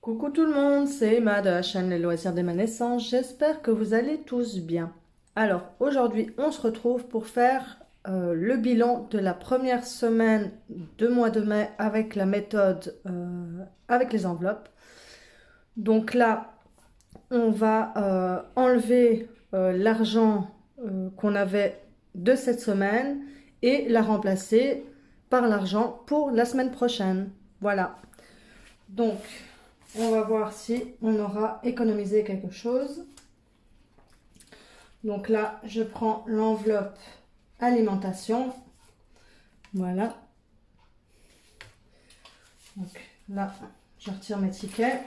Coucou tout le monde, c'est Emma de la chaîne Les Loisirs de ma naissance. J'espère que vous allez tous bien. Alors aujourd'hui, on se retrouve pour faire le bilan de la première semaine de mois de mai avec la méthode avec les enveloppes. Donc là, on va enlever l'argent qu'on avait de cette semaine et la remplacer par l'argent pour la semaine prochaine. Voilà. Donc, on va voir si on aura économisé quelque chose. Donc là, je prends l'enveloppe alimentation. Voilà. Donc là, je retire mes tickets.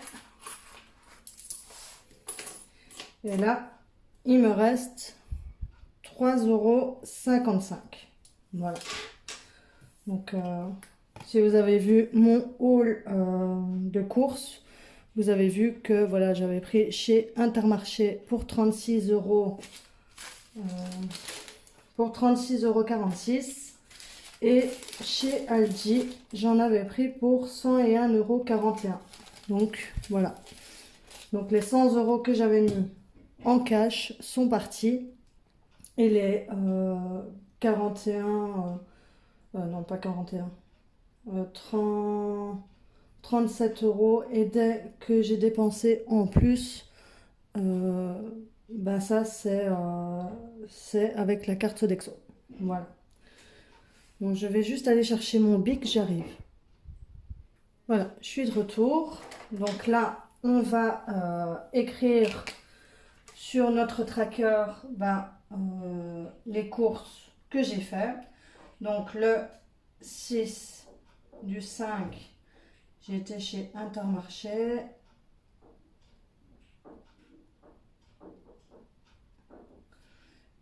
Et là, il me reste 3,55 €. Voilà. Donc, si vous avez vu mon haul de courses, vous avez vu que voilà, j'avais pris chez Intermarché pour 36 euros, pour 36,46 € et chez Aldi, j'en avais pris pour 101,41 €. Donc voilà. Donc les 100 € que j'avais mis en cash sont partis et les 41, non pas 41, 30, 37 € que j'ai dépensé en plus. Bah ça c'est avec la carte Sodexo. Voilà. Donc je vais juste aller chercher mon bic, j'arrive. Voilà, je suis de retour. Donc là, on va écrire sur notre tracker les courses que j'ai fait. Donc le 6 du 5, j'ai été chez Intermarché.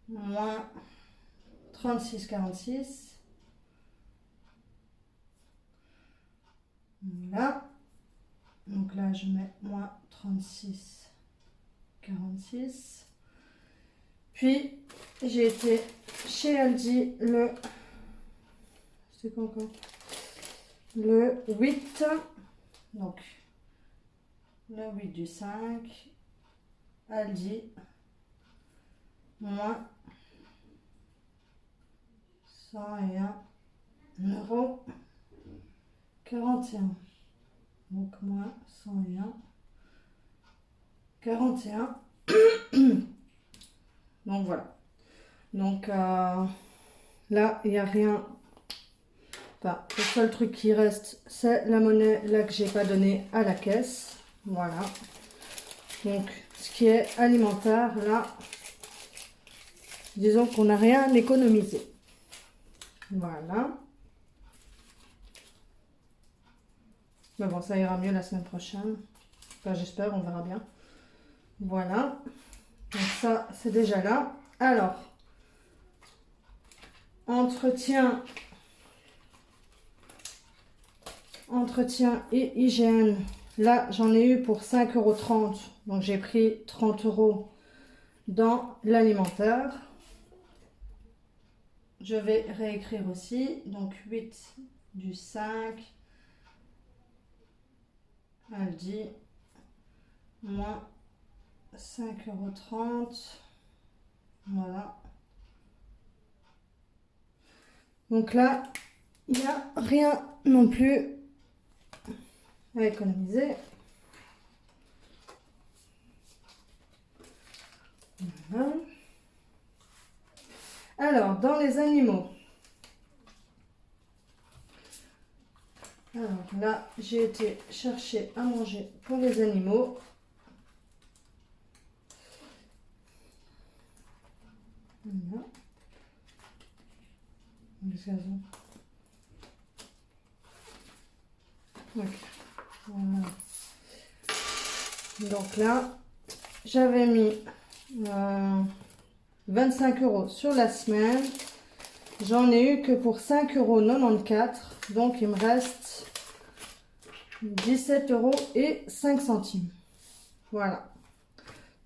Moins 36,46. Voilà. Donc là, je mets moins 36,46. Puis, j'ai été chez Aldi c'est quoi encore? Le 8. Donc, le 8 du 5. Aldi. Moins 101,41 €. Donc, moins 101,41 €. Donc, voilà. Donc, là, il n'y a rien. Enfin, le seul truc qui reste, c'est la monnaie là que j'ai pas donnée à la caisse. Voilà. Donc, ce qui est alimentaire, là, disons qu'on n'a rien économisé. Voilà. Mais bon, ça ira mieux la semaine prochaine. Enfin, j'espère, on verra bien. Voilà. Donc ça, c'est déjà là. Alors, entretien et hygiène. Là, j'en ai eu pour 5,30 €. Donc, j'ai pris 30 € dans l'alimentaire. Je vais réécrire aussi. Donc, 8 du 5. Aldi. Moins 5,30 €. Voilà. Donc là, il n'y a rien non plus à économiser. Voilà. Alors, dans les animaux. Alors là, j'ai été chercher à manger pour les animaux. Voilà. Okay. Voilà. Donc là, j'avais mis 25 € sur la semaine. J'en ai eu que pour 5,94 €. Donc, il me reste 17,05 €. Voilà.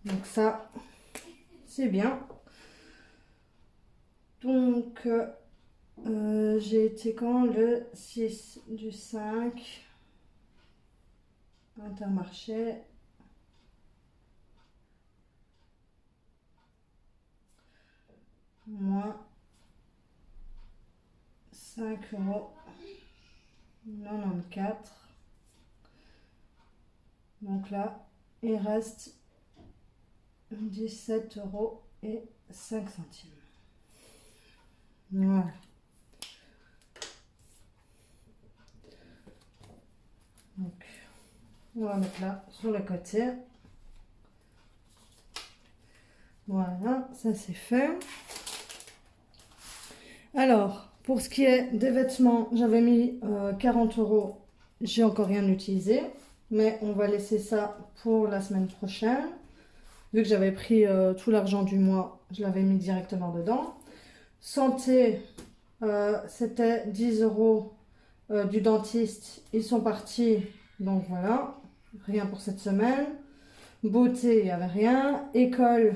Donc ça, c'est bien. Donc, j'ai été quand le 6 du 5. Intermarché. Moins 5,94 €. Donc là, il reste 17,05 €. Voilà. Donc, on va mettre là sur le côté. Voilà, ça c'est fait. Alors, pour ce qui est des vêtements, j'avais mis 40 €. J'ai encore rien utilisé, mais on va laisser ça pour la semaine prochaine. Vu que j'avais pris tout l'argent du mois, je l'avais mis directement dedans. Santé, c'était 10 € du dentiste. Ils sont partis, donc voilà, rien pour cette semaine. Beauté, il n'y avait rien. École,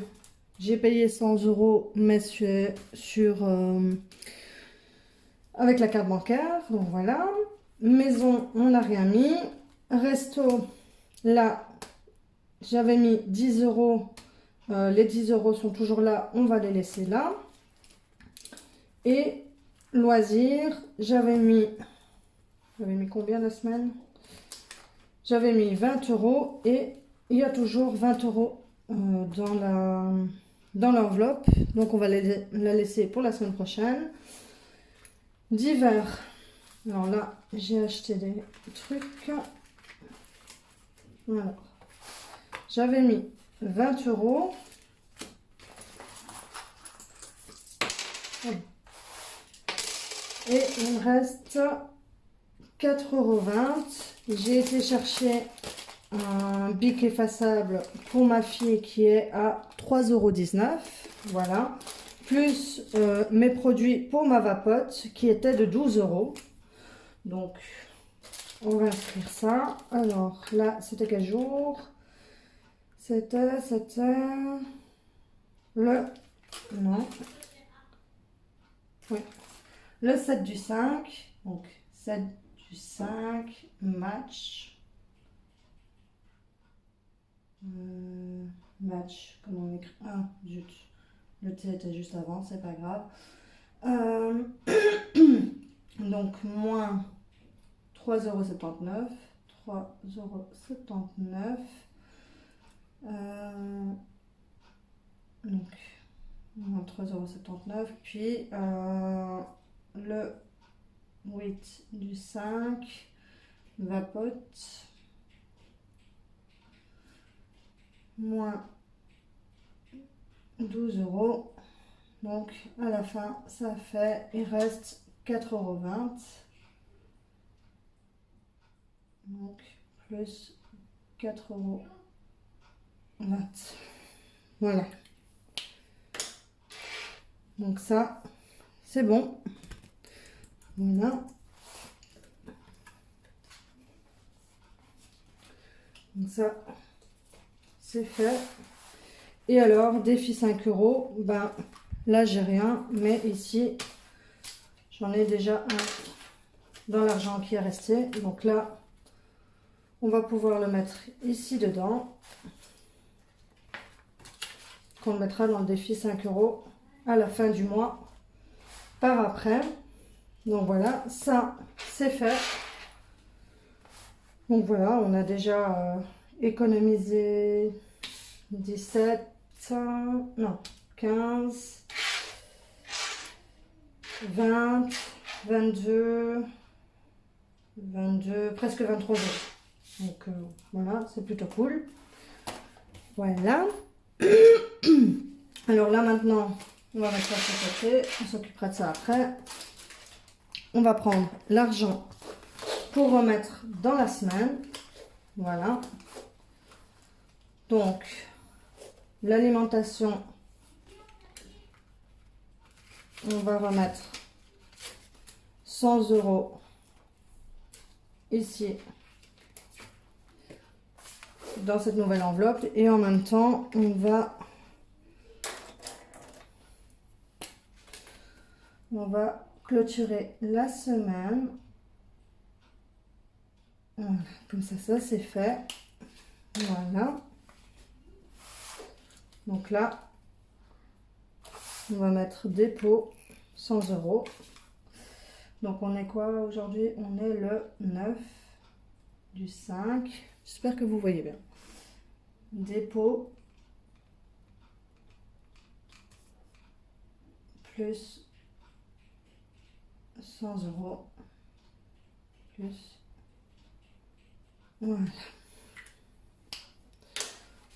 j'ai payé 100 €, mais avec la carte bancaire, donc voilà. Maison, on n'a rien mis. Resto, là, j'avais mis 10 €. Les 10 € sont toujours là, on va les laisser là. Et loisirs, j'avais mis combien la semaine? J'avais mis 20 € et il y a toujours 20 € dans l'enveloppe. Donc on va la laisser pour la semaine prochaine. Divers. Alors là, j'ai acheté des trucs. Voilà. J'avais mis 20 €. Et il me reste 4,20 €. J'ai été chercher un bic effaçable pour ma fille qui est à 3,19 €. Voilà. Plus mes produits pour ma vapote qui était de 12 €. Donc, on va inscrire ça. Alors, là, c'était quel jour? C'était le... Non. Oui. Le 7 du 5. Donc, 7 du 5, match. Match, comment on écrit? Ah, zut. Le T était juste avant, c'est pas grave. Donc, moins 3,79 €. 3,79 €. Donc, moins 3,79 €. Puis, le 8 du 5, vapote. Moins 12 €. Donc, à la fin, ça fait, il reste 4,20 €. Donc, plus 4,20 €. Voilà. Donc ça, c'est bon. Voilà. Donc ça, c'est fait. Et alors, défi 5 €, ben là, j'ai rien. Mais ici, j'en ai déjà un dans l'argent qui est resté. Donc là, on va pouvoir le mettre ici dedans. Qu'on le mettra dans le défi 5 € à la fin du mois par après. Donc voilà, ça c'est fait. Donc voilà, on a déjà économisé 17, non, 15, 20, 22, presque 23 €. Donc voilà, c'est plutôt cool. Voilà. Alors là maintenant, on va mettre ça de côté, on s'occupera de ça après. On va prendre l'argent pour remettre dans la semaine. Voilà. Donc, l'alimentation, on va remettre 100 € ici dans cette nouvelle enveloppe et en même temps, on va clôturer la semaine. Voilà, comme ça c'est fait. Voilà. Donc là, on va mettre dépôt 100 €. Donc on est quoi aujourd'hui? On est le 9 du 5. J'espère que vous voyez bien. Dépôt plus 100 € plus. Voilà.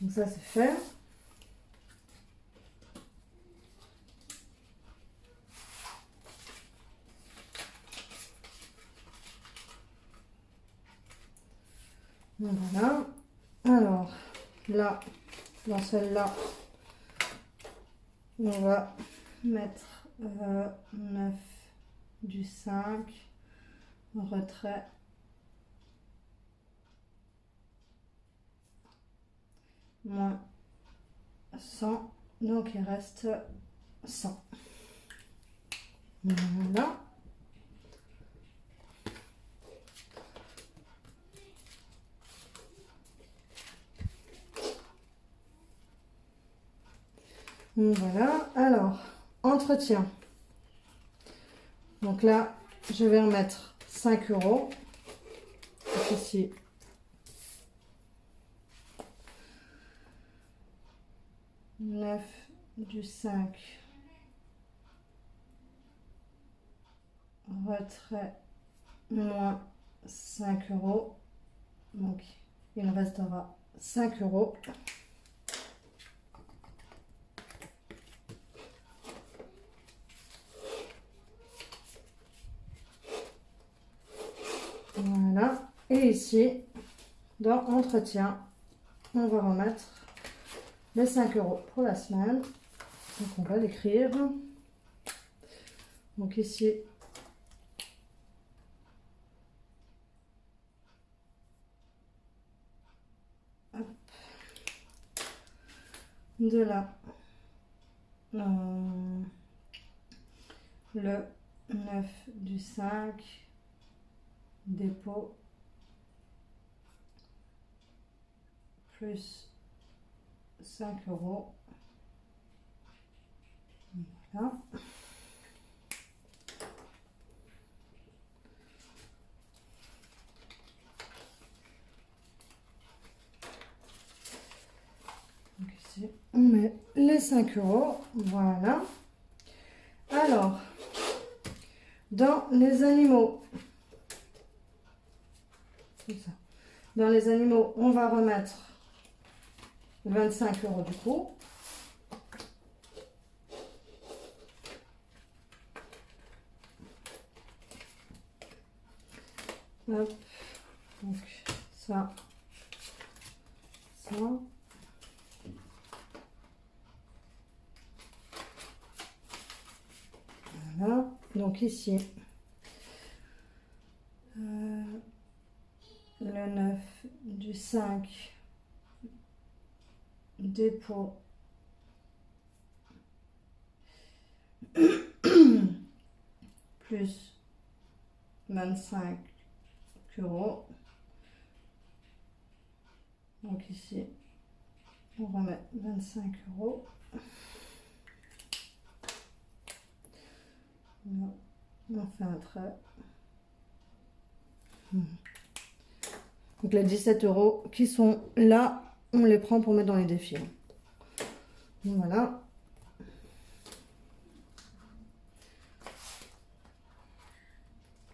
Donc ça c'est fait. Voilà. Alors là, dans celle-là, on va mettre 9 du 5, retrait, moins 100, donc il reste 100. Voilà. Voilà, alors, entretien. Donc là, je vais remettre 5 €. Donc ici, neuf du 5, retrait, moins 5 €. Donc, il restera 5 €. Voilà. Et ici, dans entretien, on va remettre les 5 € pour la semaine. Donc on va l'écrire. Donc ici, hop, de là, le 9 du 5, dépôt, plus 5 €. Voilà. Donc ici, on met les 5 €. Voilà. Alors, dans les animaux, c'est ça. Dans les animaux, on va remettre 25 € du coup. Hop. Donc ça, ça. Voilà. Donc ici, le 9 du 5, dépôt, plus 25 €. Donc ici, on remet 25 €. On fait un trait. Donc les 17 € qui sont là, on les prend pour mettre dans les défis. Voilà.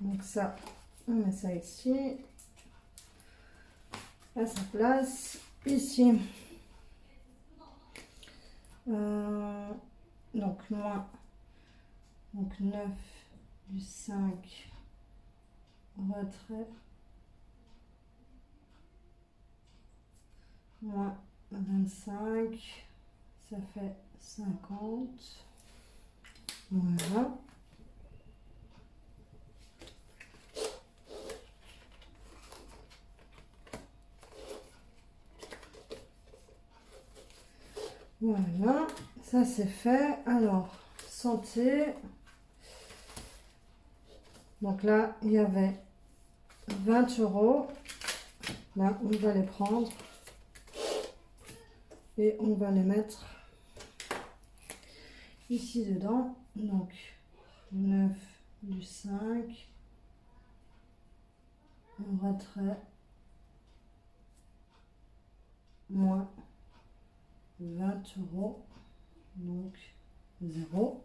Donc ça, on met ça ici, à sa place. Ici, donc moins, donc 9 du 5, retrait, moins 25, ça fait 50. Voilà. Voilà, ça c'est fait. Alors, santé. Donc là, il y avait 20 €. Là, on va les prendre et on va les mettre ici dedans. Donc 9 du 5, un retrait, moins 20 €, donc 0.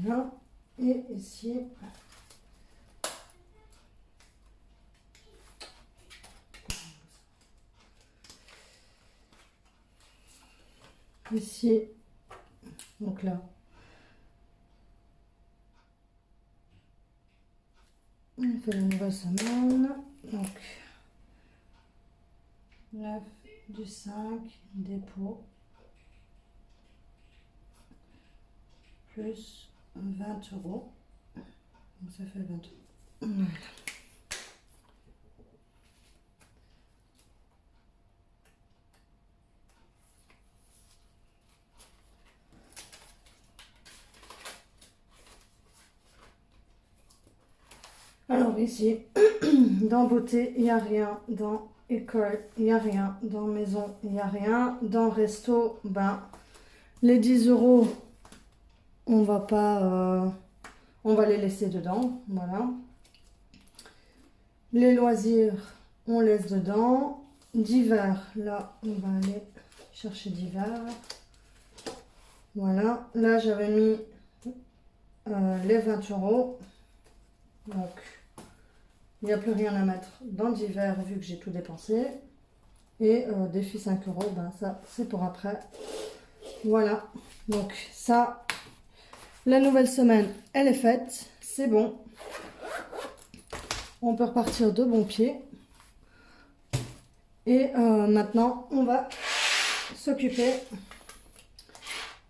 Voilà, et ici, donc là, on fait la nouvelle semaine, donc 9 du 5, dépôt, plus 20 €, donc ça fait 20 €. Voilà. Alors ici, dans beauté, il n'y a rien. Dans école, il n'y a rien. Dans maison, il n'y a rien. Dans resto, ben, les 10 €, on va pas, on va les laisser dedans. Voilà. Les loisirs, on laisse dedans. Divers, là, on va aller chercher divers. Voilà. Là, j'avais mis les 20 €. Donc, il n'y a plus rien à mettre dans divers vu que j'ai tout dépensé. Et défi 5 €, ben ça c'est pour après. Voilà, donc ça, la nouvelle semaine, elle est faite. C'est bon. On peut repartir de bon pied. Et maintenant, on va s'occuper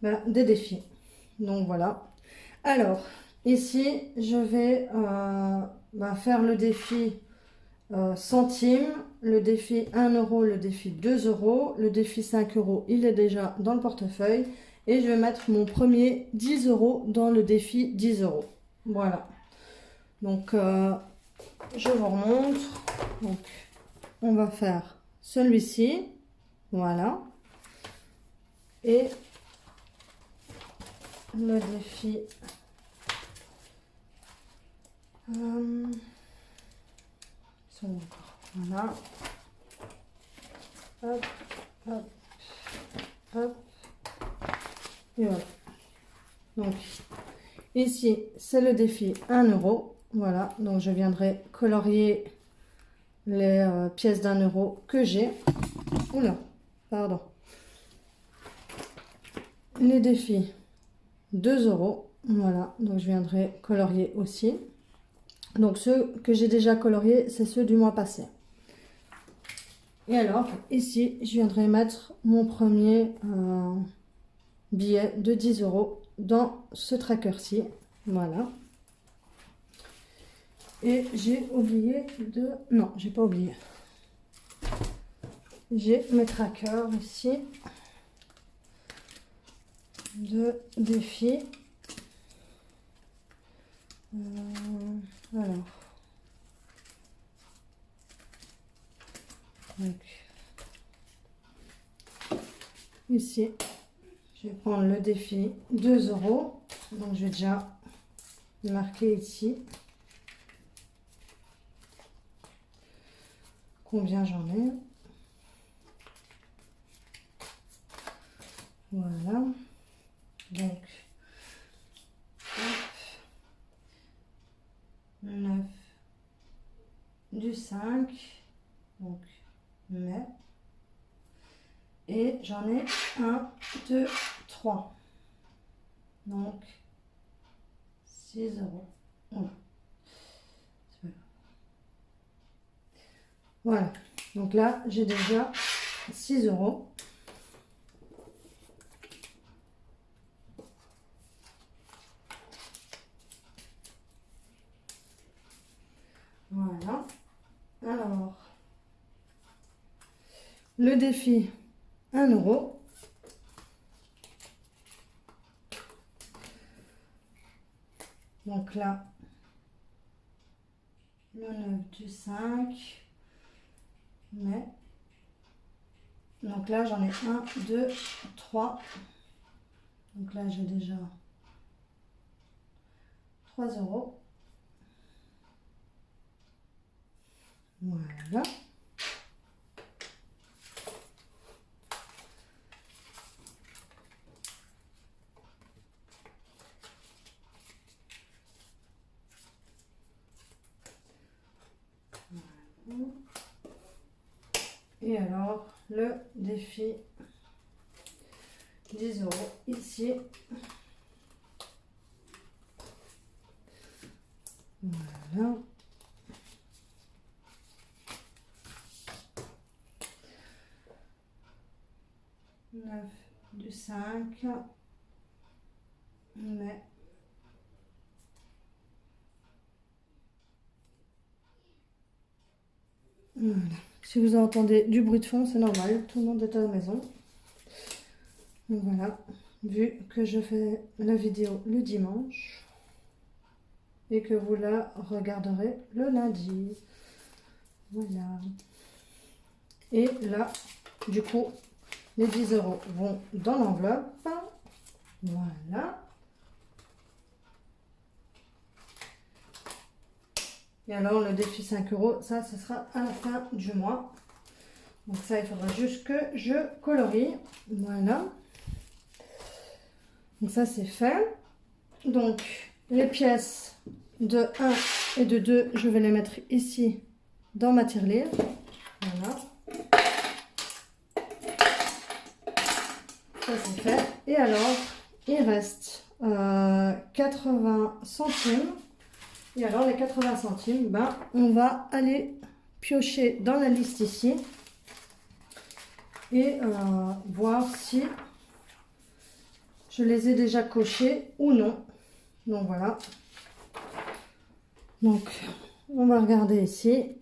des défis. Donc voilà. Alors, ici, je vais faire le défi centimes, le défi 1 €, le défi 2 €, le défi 5 €, il est déjà dans le portefeuille. Et je vais mettre mon premier 10 € dans le défi 10 €. Voilà. Donc, je vous remontre. Donc, on va faire celui-ci. Voilà. Et le défi... voilà. Hop, hop, hop. Et voilà. Donc, ici, c'est le défi 1 €. Voilà. Donc, je viendrai colorier les pièces d'1 € que j'ai. Oula, pardon. Les défis 2 €. Voilà. Donc, je viendrai colorier aussi. Donc, ceux que j'ai déjà coloriés, c'est ceux du mois passé. Et alors, ici, je viendrai mettre mon premier billet de 10 € dans ce tracker-ci. Voilà. Et j'ai oublié de... Non, j'ai pas oublié. J'ai mes trackers ici de défis. Alors... Donc, ici, je vais prendre le défi 2 €. Donc, je vais déjà marquer ici combien j'en ai. Voilà. Donc, 9 du 5. Donc, mai. Et j'en ai 1, 2, 3. Donc, 6 €. Voilà. Donc là, j'ai déjà 6 €. Voilà. Alors, le défi 1 euro. Donc là, le 9 du 5. Mais, donc là, j'en ai 1, 2, 3. Donc là, j'ai déjà 3 euros. Voilà. Et alors, le défi 10 euros ici. Voilà. Du 5. Mais voilà. Si vous entendez du bruit de fond, c'est normal, tout le monde est à la maison. Donc voilà, vu que je fais la vidéo le dimanche et que vous la regarderez le lundi. Voilà. Et là, du coup, les 10 euros vont dans l'enveloppe. Voilà. Et alors, le défi 5 euros, ça, ce sera à la fin du mois. Donc ça, il faudra juste que je colorie. Voilà. Donc ça, c'est fait. Donc, les pièces de 1 et de 2, je vais les mettre ici dans ma tirelire. Voilà. Ça, c'est fait. Et alors, il reste 80 centimes. Et alors, les 80 centimes, ben, on va aller piocher dans la liste ici et voir si je les ai déjà cochés ou non. Donc, voilà. Donc, on va regarder ici.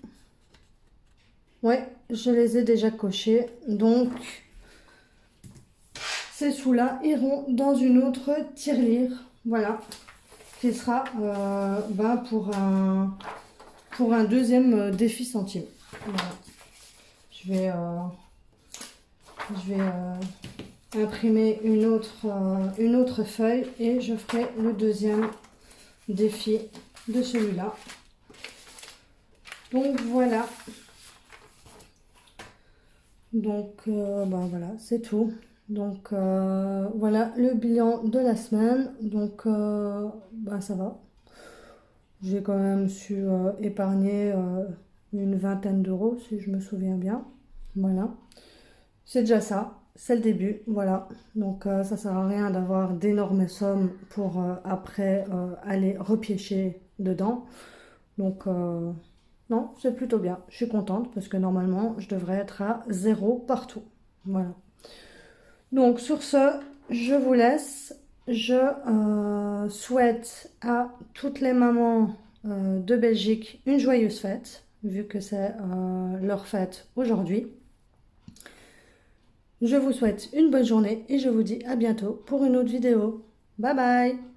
Ouais, je les ai déjà cochés. Donc, ces sous-là iront dans une autre tirelire. Voilà. Qui sera ben, pour un deuxième défi centime. Voilà. Je vais imprimer une autre feuille et je ferai le deuxième défi de celui-là. Donc voilà. Donc ben, voilà, c'est tout. Donc voilà le bilan de la semaine. Donc bah, ça va. J'ai quand même su épargner une vingtaine d'euros si je me souviens bien. Voilà. C'est déjà ça. C'est le début. Voilà. Donc ça sert à rien d'avoir d'énormes sommes pour après aller repiocher dedans. Donc non, c'est plutôt bien. Je suis contente parce que normalement je devrais être à 0 partout. Voilà. Donc sur ce, je vous laisse. Je souhaite à toutes les mamans de Belgique une joyeuse fête, vu que c'est leur fête aujourd'hui. Je vous souhaite une bonne journée et je vous dis à bientôt pour une autre vidéo. Bye bye!